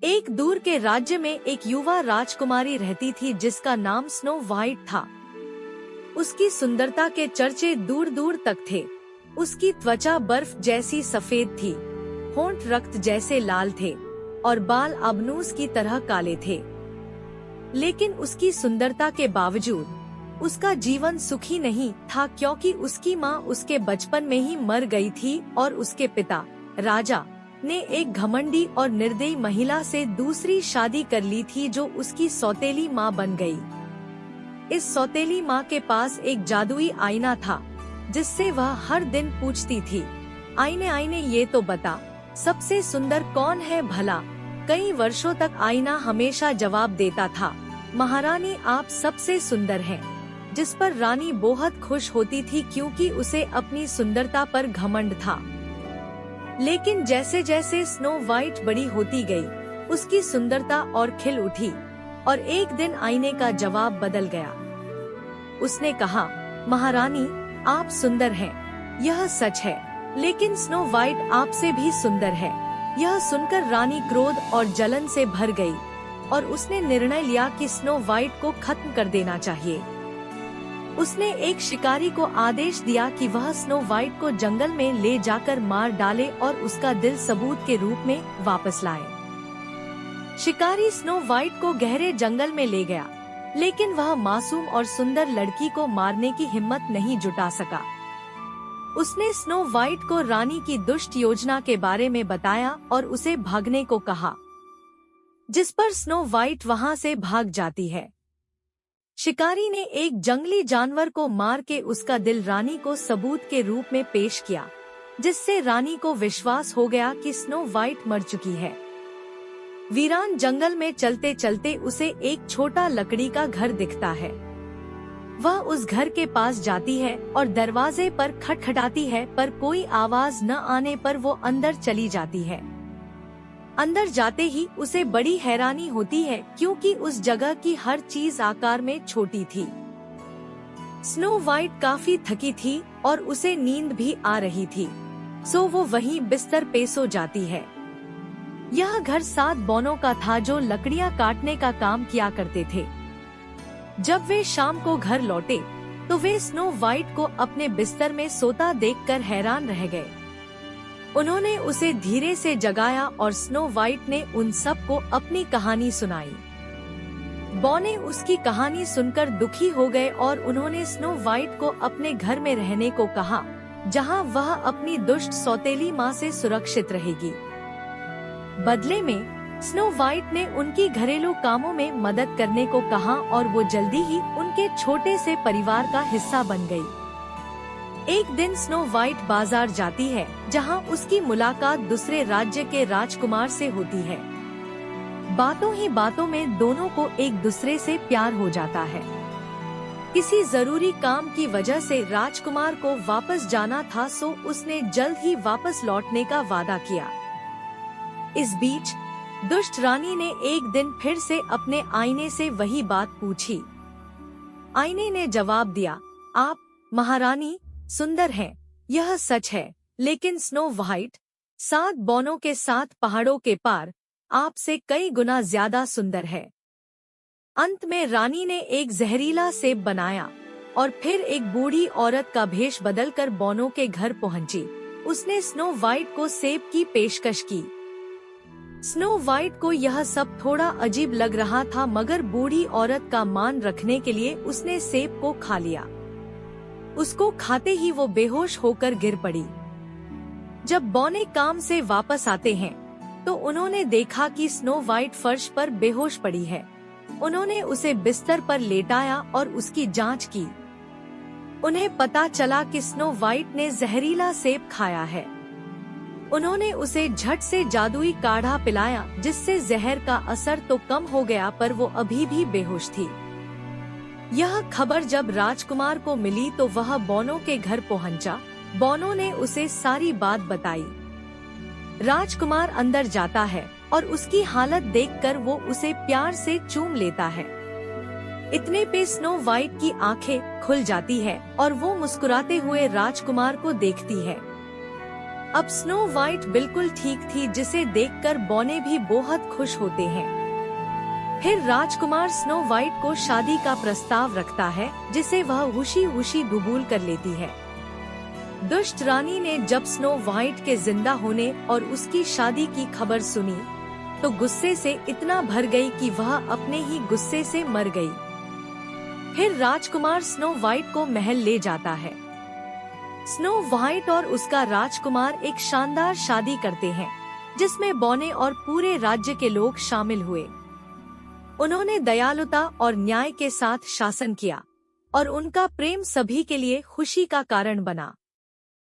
एक दूर के राज्य में एक युवा राजकुमारी रहती थी जिसका नाम स्नो वाइट था। उसकी सुंदरता के चर्चे दूर दूर तक थे। उसकी त्वचा बर्फ जैसी सफेद थी, होंठ रक्त जैसे लाल थे और बाल अबनूस की तरह काले थे। लेकिन उसकी सुंदरता के बावजूद उसका जीवन सुखी नहीं था, क्योंकि उसकी माँ उसके बचपन में ही मर गई थी और उसके पिता राजा ने एक घमंडी और निर्दयी महिला से दूसरी शादी कर ली थी जो उसकी सौतेली माँ बन गई। इस सौतेली माँ के पास एक जादुई आईना था जिससे वह हर दिन पूछती थी, आईने आईने ये तो बता, सबसे सुंदर कौन है भला। कई वर्षों तक आईना हमेशा जवाब देता था, महारानी आप सबसे सुंदर हैं। जिस पर रानी बहुत खुश होती थी क्योंकि उसे अपनी सुंदरता पर घमंड था। लेकिन जैसे जैसे स्नो वाइट बड़ी होती गई, उसकी सुंदरता और खिल उठी और एक दिन आईने का जवाब बदल गया। उसने कहा, महारानी आप सुंदर हैं, यह सच है, लेकिन स्नो वाइट आपसे भी सुंदर है। यह सुनकर रानी क्रोध और जलन से भर गई और उसने निर्णय लिया कि स्नो वाइट को खत्म कर देना चाहिए। उसने एक शिकारी को आदेश दिया कि वह स्नो वाइट को जंगल में ले जाकर मार डाले और उसका दिल सबूत के रूप में वापस लाए। शिकारी स्नो वाइट को गहरे जंगल में ले गया, लेकिन वह मासूम और सुंदर लड़की को मारने की हिम्मत नहीं जुटा सका। उसने स्नो वाइट को रानी की दुष्ट योजना के बारे में बताया और उसे भागने को कहा, जिस पर स्नो वाइट वहां से भाग जाती है। शिकारी ने एक जंगली जानवर को मार के उसका दिल रानी को सबूत के रूप में पेश किया, जिससे रानी को विश्वास हो गया कि स्नो वाइट मर चुकी है। वीरान जंगल में चलते चलते उसे एक छोटा लकड़ी का घर दिखता है। वह उस घर के पास जाती है और दरवाजे पर खटखटाती है, पर कोई आवाज न आने पर वो अंदर चली जाती है। अंदर जाते ही उसे बड़ी हैरानी होती है क्योंकि उस जगह की हर चीज आकार में छोटी थी। स्नो वाइट काफी थकी थी और उसे नींद भी आ रही थी, सो वो वहीं बिस्तर पे सो जाती है। यह घर 7 बौनों का था जो लकड़ियां काटने का काम किया करते थे। जब वे शाम को घर लौटे तो वे स्नो वाइट को अपने बिस्तर में सोता देखकर हैरान रह गए। उन्होंने उसे धीरे से जगाया और स्नो वाइट ने उन सब को अपनी कहानी सुनाई। बौने उसकी कहानी सुनकर दुखी हो गए और उन्होंने स्नो वाइट को अपने घर में रहने को कहा, जहां वह अपनी दुष्ट सौतेली माँ से सुरक्षित रहेगी। बदले में स्नो वाइट ने उनकी घरेलू कामों में मदद करने को कहा और वो जल्दी ही उनके छोटे से परिवार का हिस्सा बन गई। एक दिन स्नो वाइट बाजार जाती है, जहां उसकी मुलाकात दूसरे राज्य के राजकुमार से होती है। बातों ही बातों में दोनों को एक दूसरे से प्यार हो जाता है। किसी जरूरी काम की वजह से राजकुमार को वापस जाना था, सो उसने जल्द ही वापस लौटने का वादा किया। इस बीच दुष्ट रानी ने एक दिन फिर से अपने आईने से वही बात पूछी। आईने ने जवाब दिया, आप महारानी सुंदर हैं, यह सच है, लेकिन स्नो वाइट 7 बौनों के 7 पहाड़ों के पार आपसे कई गुना ज्यादा सुंदर है। अंत में रानी ने एक जहरीला सेब बनाया और फिर एक बूढ़ी औरत का भेष बदलकर बौनों के घर पहुंची। उसने स्नो वाइट को सेब की पेशकश की। स्नो वाइट को यह सब थोड़ा अजीब लग रहा था, मगर बूढ़ी औरत का मान रखने के लिए उसने सेब को खा लिया। उसको खाते ही वो बेहोश होकर गिर पड़ी। जब बौने काम से वापस आते हैं तो उन्होंने देखा कि स्नो वाइट फर्श पर बेहोश पड़ी है। उन्होंने उसे बिस्तर पर लेटाया और उसकी जांच की। उन्हें पता चला कि स्नो वाइट ने जहरीला सेब खाया है। उन्होंने उसे झट से जादुई काढ़ा पिलाया, जिससे जहर का असर तो कम हो गया, पर वो अभी भी बेहोश थी। यह खबर जब राजकुमार को मिली तो वह बौनों के घर पहुंचा। बौनों ने उसे सारी बात बताई। राजकुमार अंदर जाता है और उसकी हालत देखकर वो उसे प्यार से चूम लेता है। इतने पे स्नो वाइट की आंखें खुल जाती है और वो मुस्कुराते हुए राजकुमार को देखती है। अब स्नो वाइट बिल्कुल ठीक थी, जिसे देखकर बौने भी बहुत खुश होते हैं। फिर राजकुमार स्नो वाइट को शादी का प्रस्ताव रखता है, जिसे वह खुशी खुशी कबूल कर लेती है। दुष्ट रानी ने जब स्नो वाइट के जिंदा होने और उसकी शादी की खबर सुनी तो गुस्से से इतना भर गई कि वह अपने ही गुस्से से मर गई। फिर राजकुमार स्नो वाइट को महल ले जाता है। स्नो वाइट और उसका राजकुमार एक शानदार शादी करते हैं, जिसमें बौने और पूरे राज्य के लोग शामिल हुए। उन्होंने दयालुता और न्याय के साथ शासन किया और उनका प्रेम सभी के लिए खुशी का कारण बना।